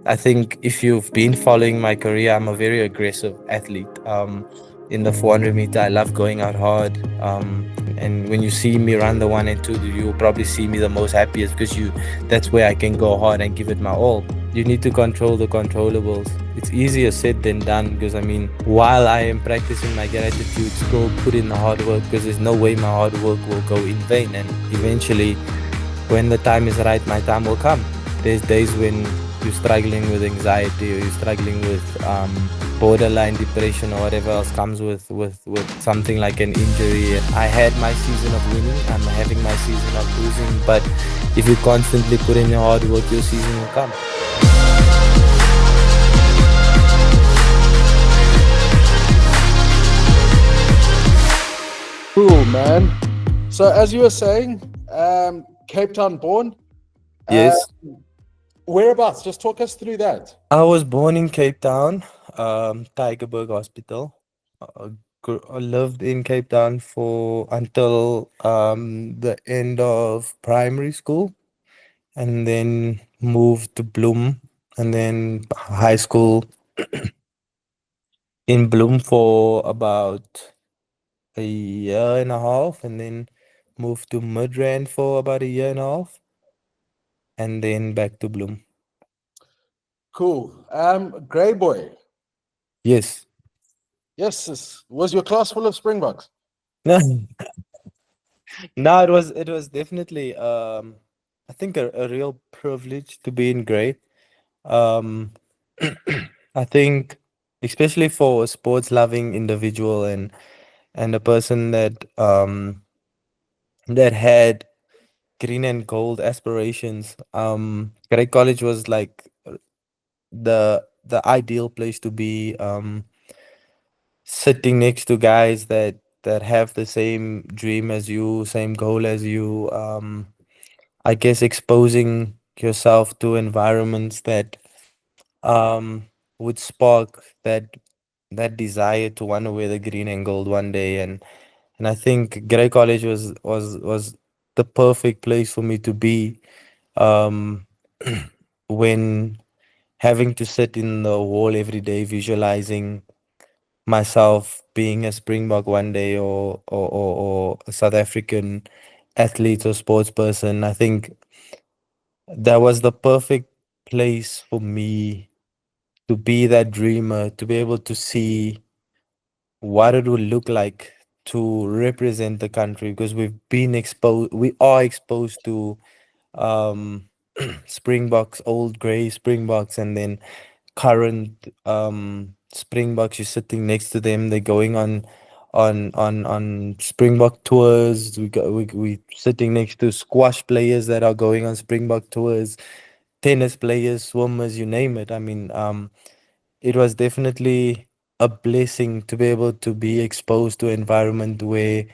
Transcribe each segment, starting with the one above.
I think if you've been following my career, I'm a very aggressive athlete. In the 400 meter, I love going out hard. And when you see me run the 1 and 2, you'll probably see me the most happiest because that's where I can go hard and give it my all. You need to control the controllables. It's easier said than done because I mean, while I am practicing my gratitude, still put in the hard work because there's no way my hard work will go in vain. And eventually, when the time is right, my time will come. There's days when you're struggling with anxiety or you're struggling with borderline depression or whatever else comes with something like an injury. I had my season of winning, I'm having my season of losing, but if you constantly put in your hard work, your season will come. Cool, man. So, as you were saying, Cape Town born. Uh, Yes, Whereabouts? Just talk us through that. I was born in Cape Town, Tygerberg Hospital. I lived in Cape Town for until the end of primary school, and then moved to Bloem, and then high school in Bloem for about a year and a half, and then moved to Midrand for about a year and a half, and then back to Bloem. Cool. Grey boy. Yes. Yes, was your class full of Springboks? No, it was definitely I think a real privilege to be in Grey. Um I think especially for a sports loving individual and a person that had green and gold aspirations. Grey College was like the ideal place to be, sitting next to guys that have the same dream as you, same goal as you. I guess exposing yourself to environments that um would spark that desire to want to wear the green and gold one day. And I think Grey College was the perfect place for me to be, um when having to sit in the wall every day visualizing myself being a Springbok one day, or a South African athlete or sports person. I think that was the perfect place for me to be that dreamer, to be able to see what it would look like to represent the country, because we are exposed to um Springboks, old grey Springboks, and then current Springboks. You're sitting next to them, they're going on Springbok tours. We sitting next to squash players that are going on Springbok tours, tennis players, swimmers, you name it. I mean, it was definitely a blessing to be able to be exposed to an environment where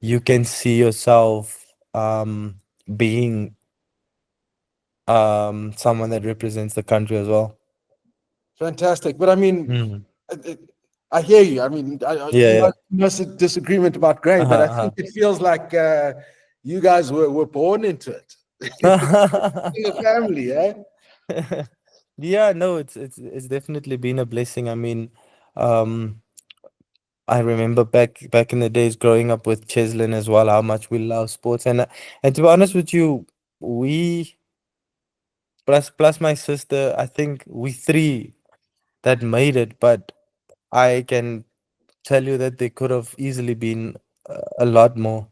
you can see yourself being someone that represents the country as well. Fantastic. But I mean, Mm. I I hear you. I mean, Yeah, no disagreement about Grey, but I yeah. think it feels like you guys were born into it in the family, eh? Yeah, no, it's definitely been a blessing. I mean, um, I remember back in the days growing up with Cheslin as well, how much we love sports. And to be honest with you, we plus my sister, I think we three that made it, but I can tell you that there could have easily been a lot more.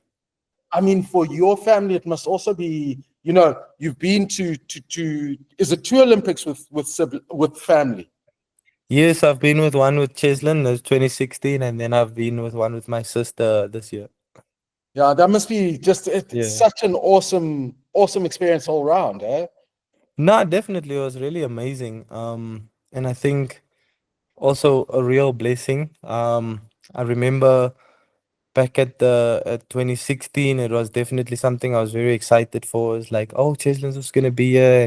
I mean, for your family, it must also be, you've been to is it two Olympics with family? Yes, I've been with one with Cheslin, that's 2016, and then I've been with one with my sister this year. Yeah, that must be just it's Yeah. such an awesome experience all around, eh? No, definitely it was really amazing. And I think also a real blessing. I remember back at 2016, it was definitely something I was very excited for. It's like, oh, Cheslin's was gonna be here,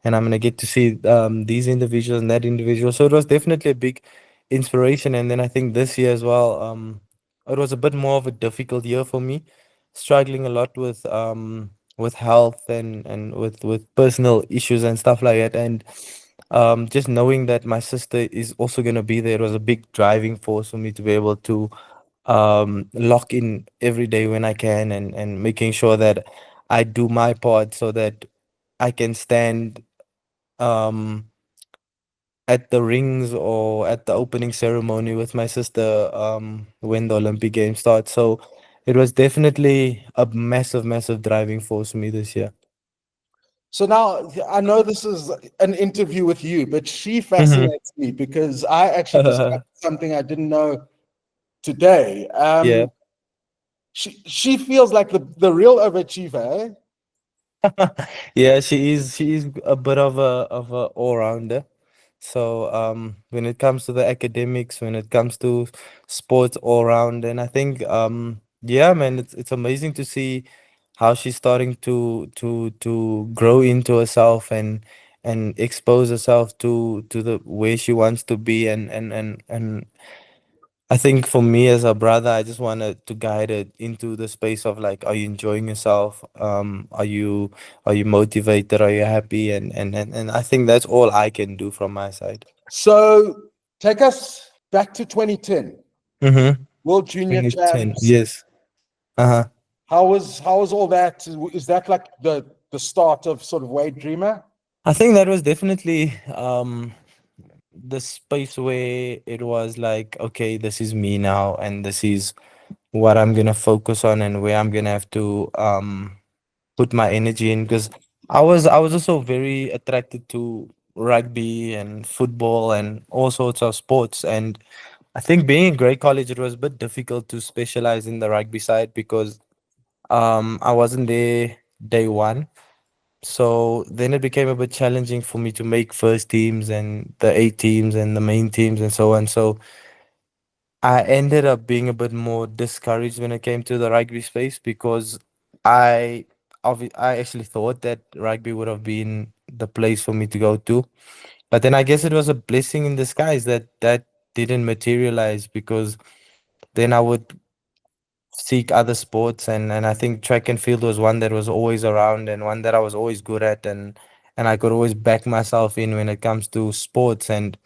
and I'm gonna get to see these individuals and that individual. So it was definitely a big inspiration. And then I think this year as well, it was a bit more of a difficult year for me, struggling a lot with health and with personal issues and stuff like that. And Just knowing that my sister is also gonna be there was a big driving force for me to be able to lock in every day when I can, and making sure that I do my part so that I can stand um at the rings or at the opening ceremony with my sister when the Olympic Games start. So it was definitely a massive, massive driving force for me this year. So now I know this is an interview with you, but she Hmm. fascinates me because I actually discovered something I didn't know today. Yeah. She feels like the real overachiever. Eh? Yeah, she is a bit of a all-rounder. So when it comes to the academics, when it comes to sports all round, and I think yeah, man, it's amazing to see how she's starting to grow into herself and expose herself to the way she wants to be, and I think for me as a brother, I just wanted to guide it into the space of like, are you enjoying yourself? Are you motivated? Are you happy? And I think that's all I can do from my side. So take us back to 2010, Mm-hmm. World Junior 2010. Champs. Yes. Uh-huh. How was all that? Is that like the start of sort of Wade Dreamer? I think that was definitely the space where it was like, okay, this is me now, and this is what I'm gonna focus on, and where I'm gonna have to put my energy in, because I was also very attracted to rugby and football and all sorts of sports. And I think being in Grey College, it was a bit difficult to specialize in the rugby side because I wasn't there day one. So then it became a bit challenging for me to make first teams and the A teams and the main teams and so on. So I ended up being a bit more discouraged when it came to the rugby space because I I actually thought that rugby would have been the place for me to go to. But then I guess it was a blessing in disguise that that didn't materialize, because then I would seek other sports, and I think track and field was one that was always around and one that I was always good at, and I could always back myself in when it comes to sports. And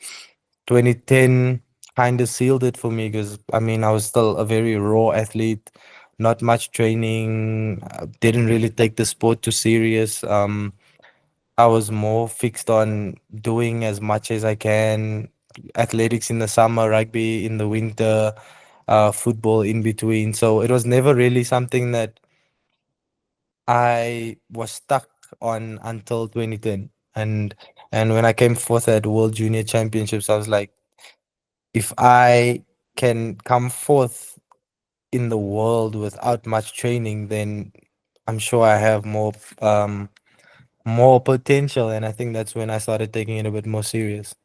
2010 kind of sealed it for me, because I mean I was still a very raw athlete, not much training, didn't really take the sport too serious. I was more fixed on doing as much as I can, athletics in the summer, rugby in the winter, football in between. So it was never really something that I was stuck on until 2010. And when I came fourth at World Junior Championships, I was like, if I can come fourth in the world without much training, then I'm sure I have more potential. And I think that's when I started taking it a bit more serious.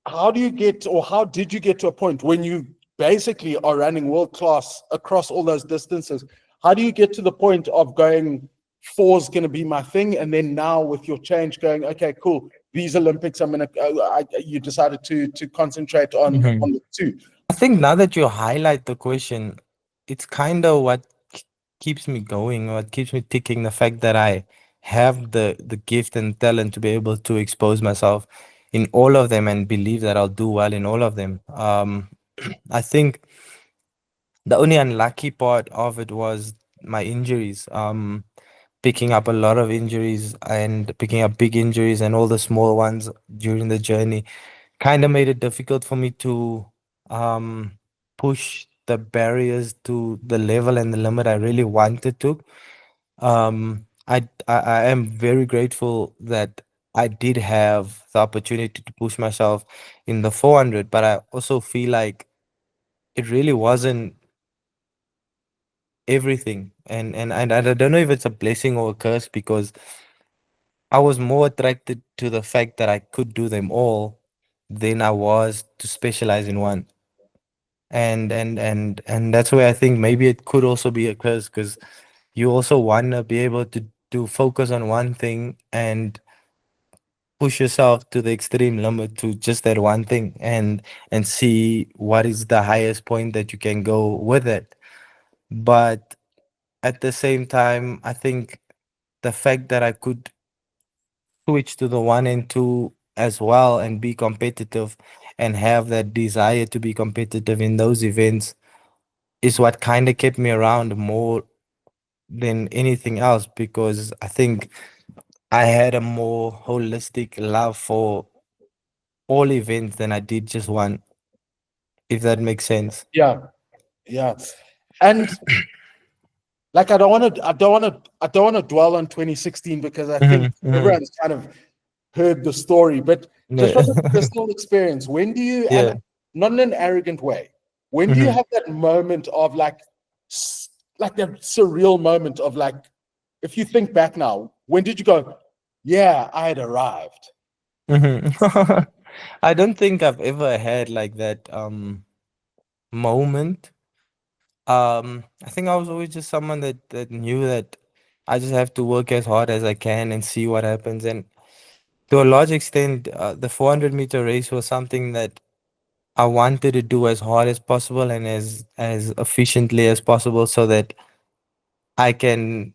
How do you get, or how did you get to a point when you basically are running world class across all those distances? How do you get to the point of going, four's going to be my thing, and then now with your change going, okay, cool, these Olympics, I'm going to, you decided to concentrate on the two. I think now that you highlight the question, it's kind of what keeps me going, what keeps me ticking, the fact that I have the gift and talent to be able to expose myself in all of them and believe that I'll do well in all of them. I think the only unlucky part of it was my injuries. Picking up a lot of injuries and picking up big injuries and all the small ones during the journey kind of made it difficult for me to um, push the barriers to the level and the limit I really wanted to. I am very grateful that I did have the opportunity to push myself in the 400, but I also feel like it really wasn't everything. And I don't know if it's a blessing or a curse, because I was more attracted to the fact that I could do them all than I was to specialize in one. And that's where I think maybe it could also be a curse, because you also want to be able to focus on one thing and push yourself to the extreme limit to just that one thing, and see what is the highest point that you can go with it. But at the same time, I think the fact that I could switch to the one and two as well and be competitive and have that desire to be competitive in those events is what kind of kept me around more than anything else, because I think I had a more holistic love for all events than I did just one, if that makes sense. Yeah, yeah. And like I don't want to dwell on 2016 because I think Hmm. Hmm. everyone's kind of heard the story, but just Yeah. from a personal experience, when do you, and Yeah. not in an arrogant way, when do you Hmm. have that moment of like, like that surreal moment of like, if you think back now, when did you go, yeah, I had arrived? Hmm. I don't think I've ever had like that moment. I think I was always just someone that knew that I just have to work as hard as I can and see what happens. And to a large extent, the 400-meter race was something that I wanted to do as hard as possible and as efficiently as possible, so that I can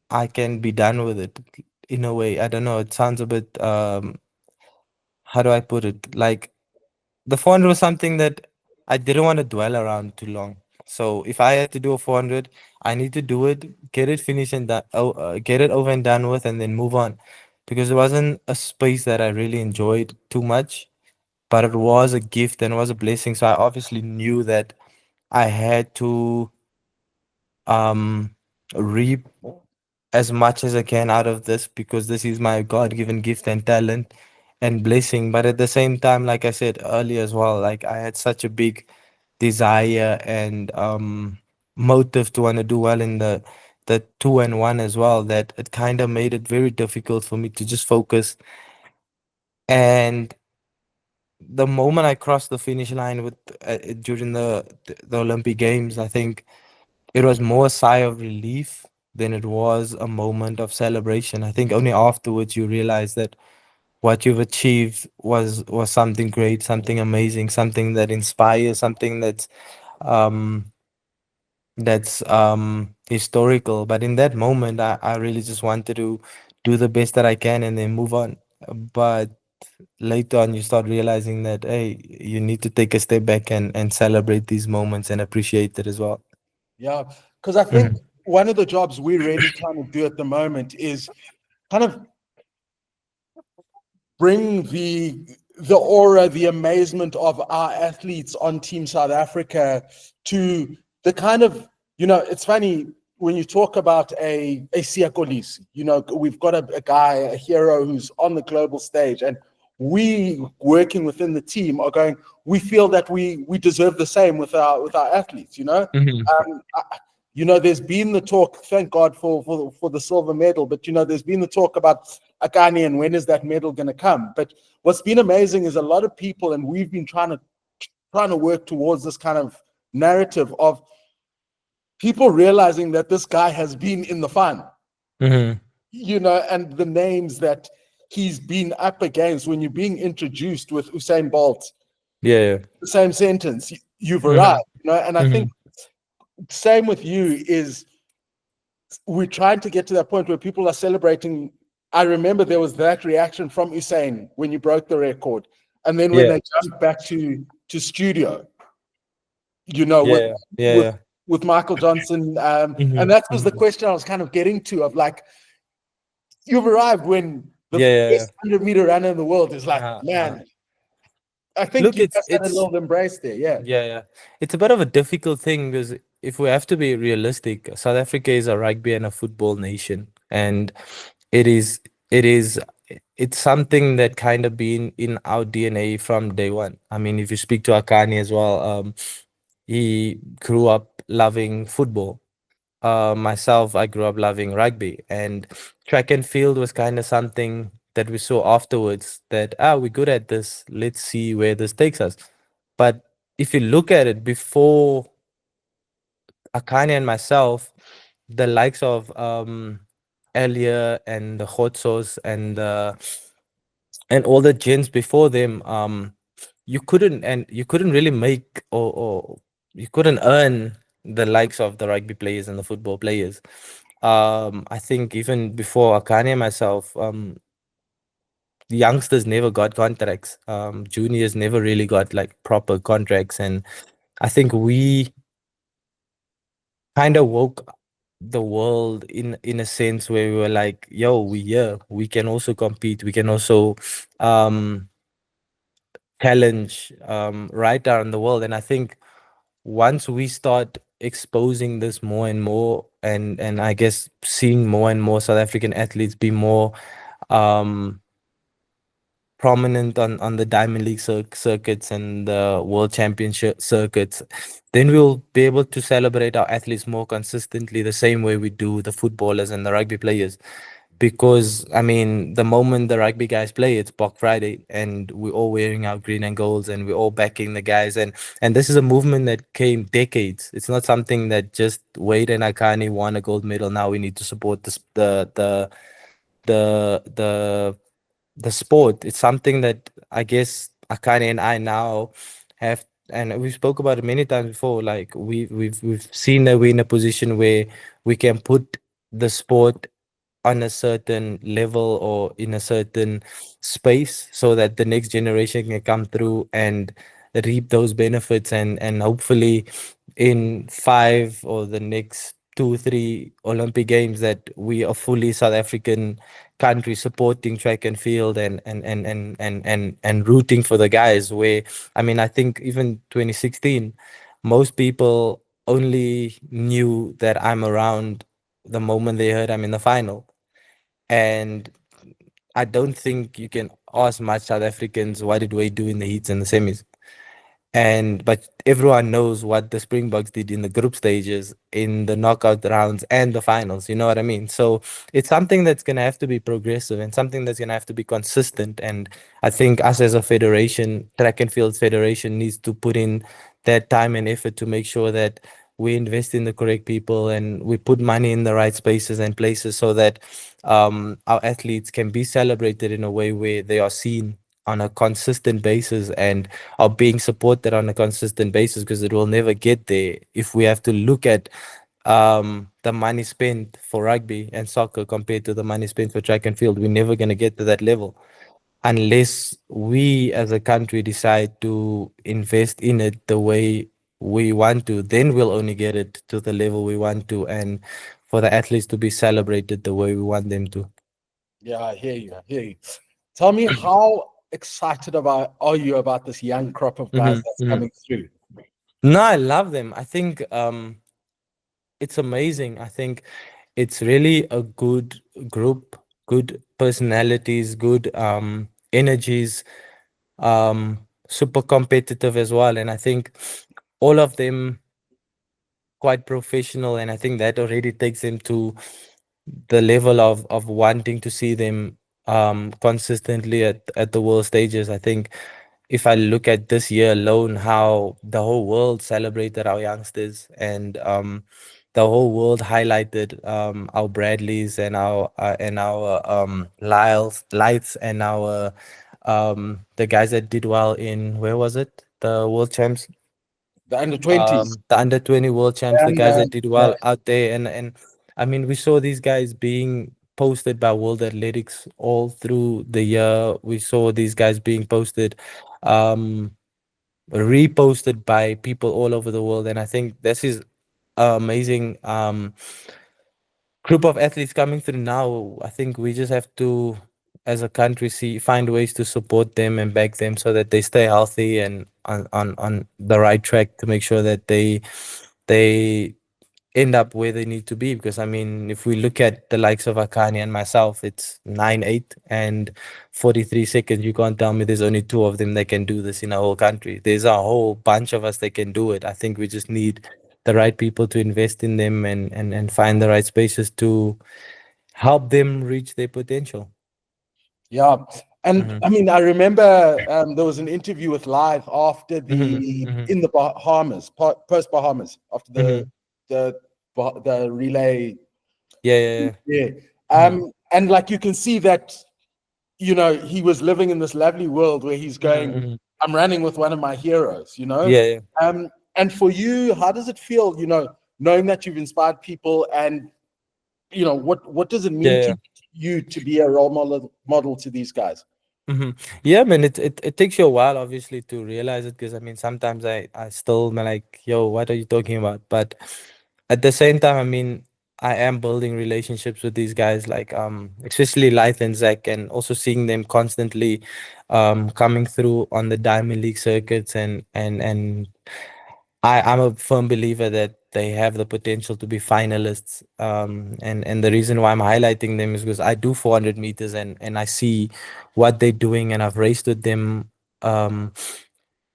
I can be done with it in a way. I don't know. It sounds a bit how do I put it? Like the 400 was something that I didn't want to dwell around too long. So if I had to do a 400, I need to do it, get it finished and done, get it over and done with, and then move on, because it wasn't a space that I really enjoyed too much, but it was a gift and it was a blessing. So I obviously knew that I had to reap as much as I can out of this, because this is my God-given gift and talent and blessing. But at the same time, like I said earlier as well, like I had such a big desire and motive to want to do well in the two and one as well, that it kind of made it very difficult for me to just focus. And the moment I crossed the finish line with during the Olympic Games, I think it was more a sigh of relief than it was a moment of celebration. I think only afterwards you realize that what you've achieved was something great, something amazing, something that inspires, something um that's historical. But in that moment, I really just wanted to do the best that I can and then move on. But later on, you start realizing that, hey, you need to take a step back and celebrate these moments and appreciate it as well. Yeah, because I think Mhm. one of the jobs we're really trying to do at the moment is kind of bring the aura, the amazement of our athletes on Team South Africa to the kind of, it's funny when you talk about a Siya Kolisi, we've got a guy, a hero who's on the global stage, and we working within the team are going, we feel that we deserve the same with our athletes, Mhm. there's been the talk, thank God for the silver medal, but there's been the talk about Akani and when is that medal going to come. But what's been amazing is a lot of people, and we've been trying to work towards this kind of narrative of people realizing that this guy has been in the fun, Mhm. and the names that he's been up against when you're being introduced with Usain Bolt, Yeah, yeah. the same sentence, you've arrived, Mhm. and I think Mhm. same with you is we're trying to get to that point where people are celebrating. I remember there was that reaction from Usain when you broke the record, and then when Yeah. they jumped back to studio, you know, with Yeah. Yeah. with Yeah. with Michael Johnson, and Mhm. that was the Mhm. question I was kind of getting to of like, you've arrived when the Yeah, yeah, yeah. best 100-meter runner in the world is like, Uh-huh. Uh-huh. man, I think Look, you it's just had a it's little embrace there, yeah, yeah, yeah. It's a bit of a difficult thing, because if we have to be realistic, South Africa is a rugby and a football nation, and it is it is it's something that kind of been in our DNA from day one. I mean, if you speak to Akani as well, he grew up loving football. Myself, I grew up loving rugby, and track and field was kind of something that we saw afterwards, that, we're good at this. Let's see where this takes us. But if you look at it before Akane and myself, the likes of Elia and the Khotsos and all the gents before them, you couldn't really make, or you couldn't earn the likes of the rugby players and the football players. I think even before Akane and myself, youngsters never got contracts. Juniors never really got like proper contracts, and I think we kind of woke the world in a sense where we were like, yo, we here, we can also compete, we can also um challenge right around the world. And I think once we start exposing this more and more, and I guess seeing more and more South African athletes be more um prominent on the Diamond League circuits and the World Championship circuits, then we'll be able to celebrate our athletes more consistently, the same way we do the footballers and the rugby players. Because I mean, the moment the rugby guys play, it's Black Friday, and we're all wearing our green and golds, and we're all backing the guys. And this is a movement that came decades. It's not something that just Wade and Akani won a gold medal. Now we need to support this, the the the sport. It's something that I guess Akane and I now have, and we spoke about it many times before. Like we've seen that we're in a position where we can put the sport on a certain level or in a certain space so that the next generation can come through and reap those benefits, and hopefully in five or the next 2 3 Olympic games that we are fully South African country supporting track and field, and rooting for the guys. Where I mean, I think even 2016 most people only knew that I'm around the moment they heard I'm in the final. And I don't think you can ask much South Africans what did we do in the heats and the semis. And but everyone knows what the Springboks did in the group stages, in the knockout rounds and the finals. You know what I mean? So it's something that's gonna have to be progressive and something that's gonna have to be consistent. And I think us as a federation, track and field federation, needs to put in that time and effort to make sure that we invest in the correct people and we put money in the right spaces and places so that our athletes can be celebrated in a way where they are seen on a consistent basis and are being supported on a consistent basis, because it will never get there if we have to look at the money spent for rugby and soccer compared to the money spent for track and field. We're never going to get to that level unless we as a country decide to invest in it the way we want to. Then we'll only get it to the level we want to, and for the athletes to be celebrated the way we want them to. Yeah, I hear you. I hear you. Tell me, how excited about are you about this young crop of guys Mhm, that's mhm. coming through? No, I love them. I think it's amazing. I think it's really a good group, good personalities, good energies, super competitive as well. And I think all of them quite professional, and I think that already takes them to the level of wanting to see them consistently at the world stages. I think if I look at this year alone, how the whole world celebrated our youngsters, and the whole world highlighted our Bradleys and our Lyles Lights and our the guys that did well in, where was it, the world champs, The under 20s. the under 20 world champs, Yeah, the guys man. that did Yeah. well out there. And I mean, we saw these guys being posted by World Athletics all through the year. We saw these guys being posted, um, reposted by people all over the world. And I think this is amazing group of athletes coming through now. I think we just have to, as a country, find ways to support them and back them so that they stay healthy and on the right track to make sure that they end up where they need to be. Because I mean, if we look at the likes of Akani and myself, it's 9-8 and 43 seconds. You can't tell me there's only two of them that can do this in a whole country. There's a whole bunch of us that can do it. I think we just need the right people to invest in them, and find the right spaces to help them reach their potential. Yeah. And Hmm. I mean, I remember there was an interview with Live after Hmm. the Hmm. in the Bahamas, post Bahamas, after Hmm. the the relay. Yeah, yeah, Yeah. yeah. And like you can see that, he was living in this lovely world where he's Hmm. going, Hmm. I'm running with one of my heroes, you know? Yeah, yeah, And for you, how does it feel, knowing that you've inspired people, and, what does it mean yeah, to you to be a role model to these guys? hmm Yeah, man, it takes you a while, obviously, to realize it because I mean, sometimes I still am like, yo, what are you talking about? But at the same time, I mean, I am building relationships with these guys, like especially Light and Zach, and also seeing them constantly coming through on the Diamond League circuits, and I'm a firm believer that they have the potential to be finalists. And the reason why I'm highlighting them is because I do 400 meters and I see what they're doing, and I've raced with them. Um,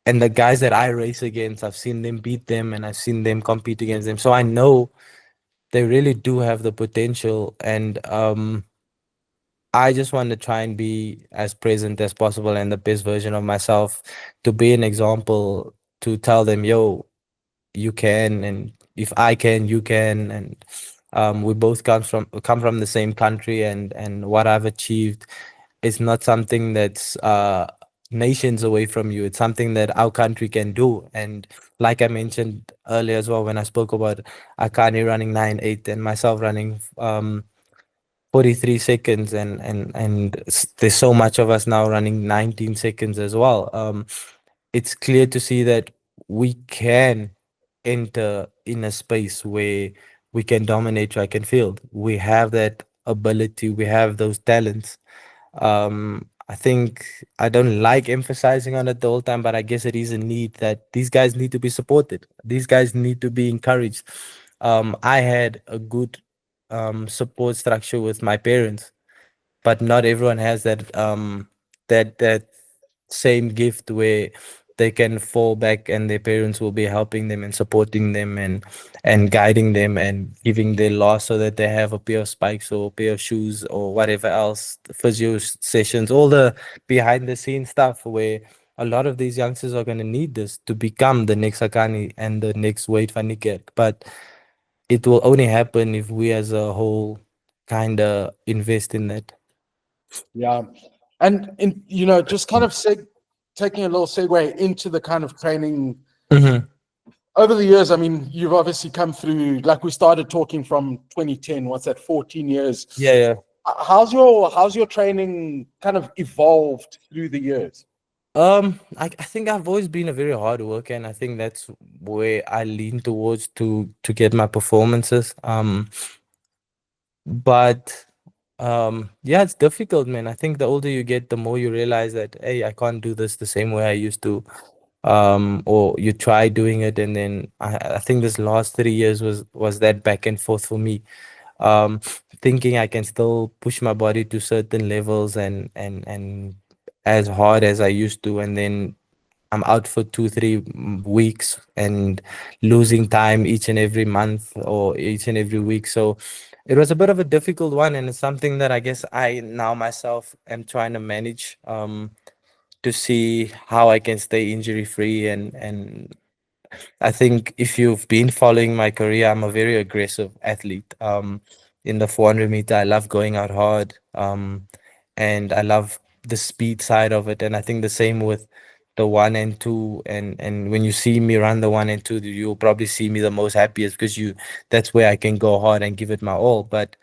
and the guys that I race against, I've seen them beat them, and I've seen them compete against them. So I know they really do have the potential, and I just want to try and be as present as possible and the best version of myself to be an example to tell them, yo, you can, and if I can, you can, and we both come from the same country, and what I've achieved is not something that's nations away from you. It's something that our country can do. And like I mentioned earlier as well, when I spoke about Akani running 9.8 and myself running 43 seconds, and there's so much of us now running 19 seconds as well. It's clear to see that we can enter in a space where we can dominate track and field. We have that ability, we have those talents. I think I don't like emphasizing on it the whole time, but I guess it is a need that these guys need to be supported. These guys need to be encouraged. I had a good support structure with my parents, but not everyone has that same gift where they can fall back and their parents will be helping them and supporting them and guiding them and giving their loss so that they have a pair of spikes or a pair of shoes or whatever else, physio sessions, all the behind the scenes stuff where a lot of these youngsters are going to need this to become the next Akani and the next Wayde van Niekerk. But it will only happen if we as a whole kind of invest in that. Yeah. And just kind of taking a little segue into the kind of training Hmm over the years. I mean, you've obviously come through, like we started talking from 2010, what's that, 14 years. Yeah, yeah. How's your training kind of evolved through the years? I think I've always been a very hard worker, and I think that's where I lean towards to get my performances. But yeah, it's difficult, man. I think the older you get, the more you realize that, hey, I can't do this the same way I used to. Or you try doing it, and then I think this last 3 years was that back and forth for me. Um, Thinking I can still push my body to certain levels and as hard as I used to, and then I'm out for 2 3 weeks and losing time each and every month or each and every week. So it was a bit of a difficult one, and it's something that I guess I now myself am trying to manage to see how I can stay injury free. And I think if you've been following my career, I'm a very aggressive athlete. In the 400 meter, I love going out hard, and I love the speed side of it. And I think the same with the one and two. And when you see me run the one and two, you'll probably see me the most happiest because that's where I can go hard and give it my all. But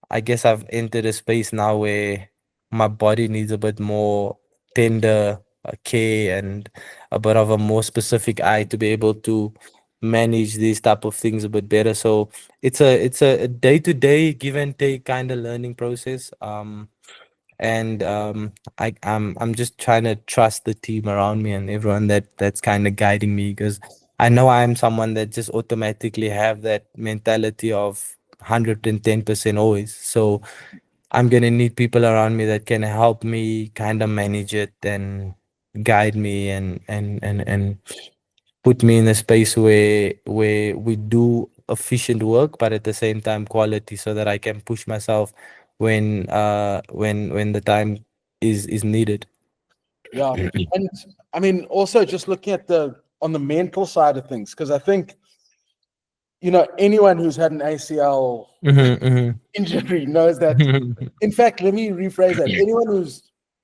I guess I've entered a space now where my body needs a bit more tender care and a bit of a more specific eye to be able to manage these type of things a bit better. So it's a day-to-day give and take kind of learning process. And I'm just trying to trust the team around me and everyone that's kind of guiding me because I know I'm someone that just automatically have that mentality of 110% always. So I'm gonna need people around me that can help me kind of manage it and guide me and put me in a space where we do efficient work, but at the same time quality, so that I can push myself when the time is needed. Yeah. And I mean, also just looking at on the mental side of things, because I think, anyone who's had an ACL Hmm injury knows that. hmm In fact, let me rephrase that. Anyone whose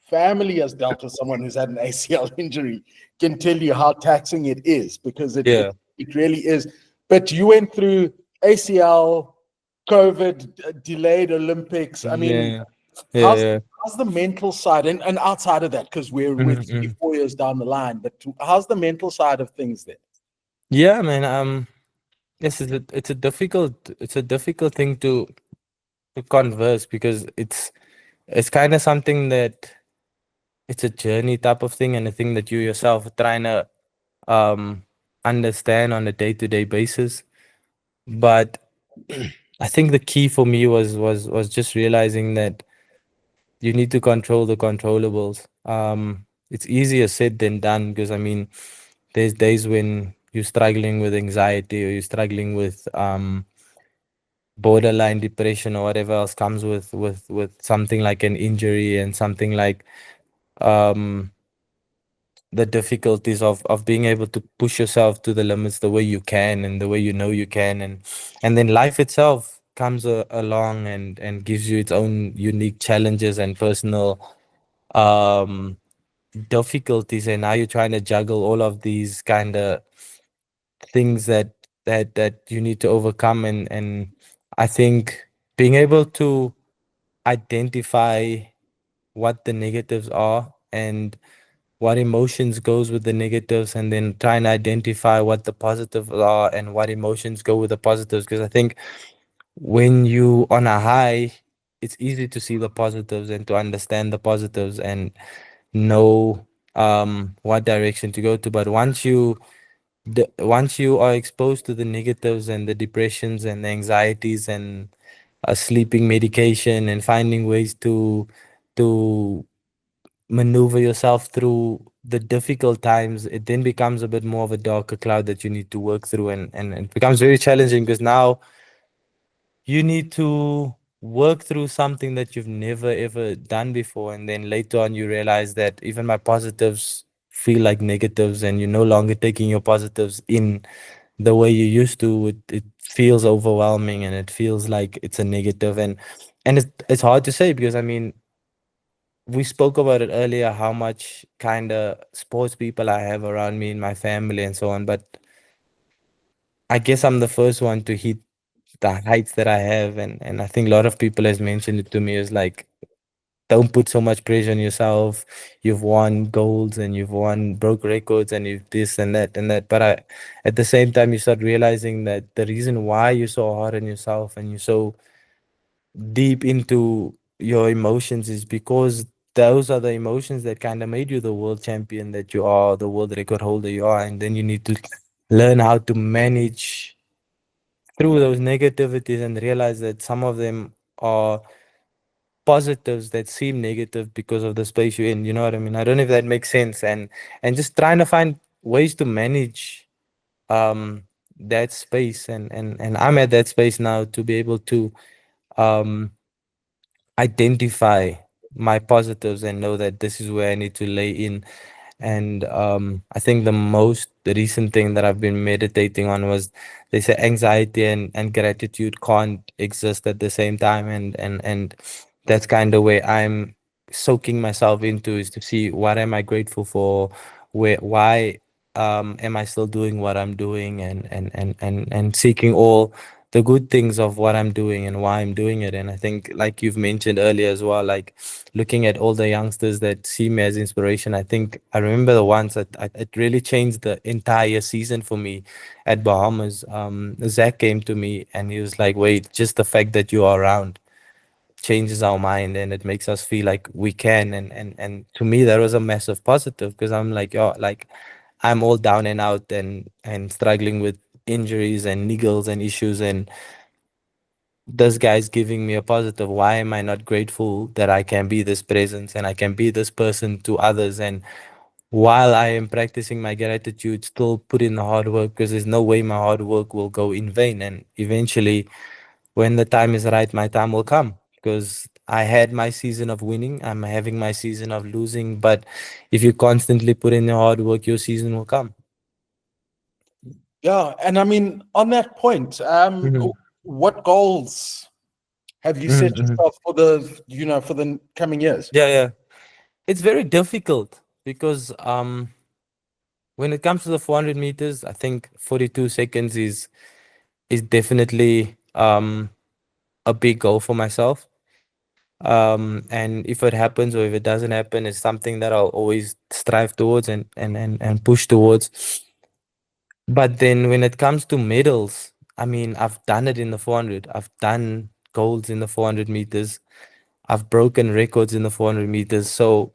family has dealt with someone who's had an ACL injury can tell you how taxing it is, because it it, Yeah. it really is. But you went through ACL, COVID, delayed Olympics. I mean, Yeah. Yeah. how's Yeah. how's the mental side and outside of that? Because we're Mhm, three, mhm. 4 years down the line, but how's the mental side of things there? Yeah, man. Yes, it's a difficult thing to converse because it's kind of something that it's a journey type of thing and a thing that you yourself are trying to um understand on a day-to-day basis. But I think the key for me was just realizing that you need to control the controllables. It's easier said than done because I mean, there's days when you're struggling with anxiety or you're struggling with borderline depression or whatever else comes with something like an injury and something like um the difficulties of being able to push yourself to the limits the way you can and the way you know you can, and then life itself comes along and gives you its own unique challenges and personal um difficulties, and now you're trying to juggle all of these kind of things that you need to overcome, and I think being able to identify what the negatives are and what emotions goes with the negatives, and then try and identify what the positives are and what emotions go with the positives, because I think when you on a high, it's easy to see the positives and to understand the positives and know what direction to go to. But once you are exposed to the negatives and the depressions and the anxieties and sleeping medication and finding ways to maneuver yourself through the difficult times, it then becomes a bit more of a darker cloud that you need to work through, and it becomes very challenging because now you need to work through something that you've never ever done before, and then later on you realize that even my positives feel like negatives, and you're no longer taking your positives in the way you used to. It feels overwhelming and it feels like it's a negative, and it's hard to say because I mean, we spoke about it earlier how much kind of sports people I have around me in my family and so on, but I guess I'm the first one to hit the heights that I have, and I think a lot of people has mentioned it to me is like, don't put so much pressure on yourself. You've won golds and you've won broke records and you've this and that. But at the same time, you start realizing that the reason why you're so hard on yourself and you're so deep into your emotions is because those are the emotions that kind of made you the world champion that you are, the world record holder you are, and then you need to learn how to manage through those negativities and realize that some of them are positives that seem negative because of the space you're in. You know what I mean? I don't know if that makes sense. And just trying to find ways to manage that space, and I'm at that space now to be able to um identify my positives and know that this is where I need to lay in. And I think the recent thing that I've been meditating on was, they say anxiety and gratitude can't exist at the same time, and that's kind of where I'm soaking myself into, is to see what am I grateful for, why am I still doing what I'm doing, and seeking all the good things of what I'm doing and why I'm doing it. And I think, like you've mentioned earlier as well, like looking at all the youngsters that see me as inspiration, I think I remember the ones that it really changed the entire season for me at Bahamas. Zach came to me and he was like, "Wait, just the fact that you are around changes our mind and it makes us feel like we can." And to me, that was a massive positive because I'm like, oh, like I'm all down and out and struggling with injuries and niggles and issues, and this guy's giving me a positive. Why am I not grateful that I can be this presence and I can be this person to others? And while I am practicing my gratitude, still put in the hard work, because there's no way my hard work will go in vain. And eventually, when the time is right, my time will come. Because I had my season of winning, I'm having my season of losing. But if you constantly put in the hard work, your season will come. Yeah, and I mean, on that point, Hmm. what goals have you set Hmm. yourself for the coming years? Yeah, yeah. It's very difficult because when it comes to the 400 meters, I think 42 seconds is definitely a big goal for myself. And if it happens or if it doesn't happen, it's something that I'll always strive towards and push towards. But then when it comes to medals, I mean, I've done it in the 400. I've done golds in the 400 meters. I've broken records in the 400 meters. So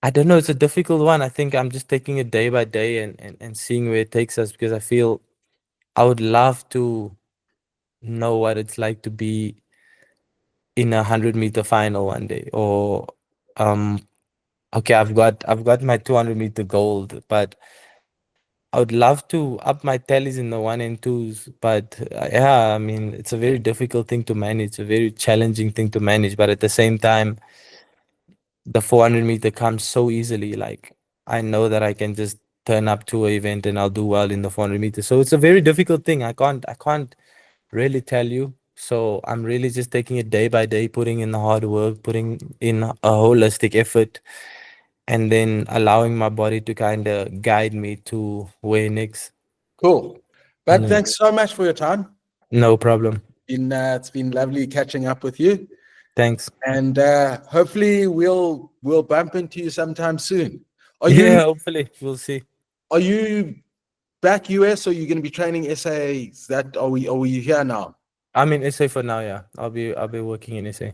I don't know. It's a difficult one. I think I'm just taking it day by day and seeing where it takes us, because I feel I would love to know what it's like to be in a 100-meter final one day. Or um okay, I've got my 200-meter gold, but I would love to up my tallies in the one and twos. But yeah, I mean, it's a very difficult thing to manage, a very challenging thing to manage. But at the same time, the 400-meter comes so easily. Like, I know that I can just turn up to an event and I'll do well in the 400 meters. So it's a very difficult thing. I can't really tell you. So I'm really just taking it day by day, putting in the hard work, putting in a holistic effort, and then allowing my body to kind of guide me to where next. Cool. But No, thanks so much for your time. no problem. It's been lovely catching up with you, Thanks. and hopefully we'll bump into you sometime soon. Are you Yeah, hopefully we'll see. are you back US, or are you going to be training SAs? That are we here now? I'm in SA for now, yeah. I'll be working in SA.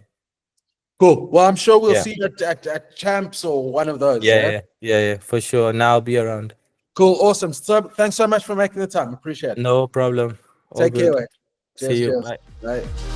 Cool. Well, I'm sure we'll Yeah. see you at Champs or one of those. Yeah, Yeah. yeah, yeah, yeah, for sure. Now I'll be around. Cool. Awesome. So thanks so much for making the time. Appreciate it. No problem. All Take care, good. mate. See Cheers. you. Cheers. Bye. Bye.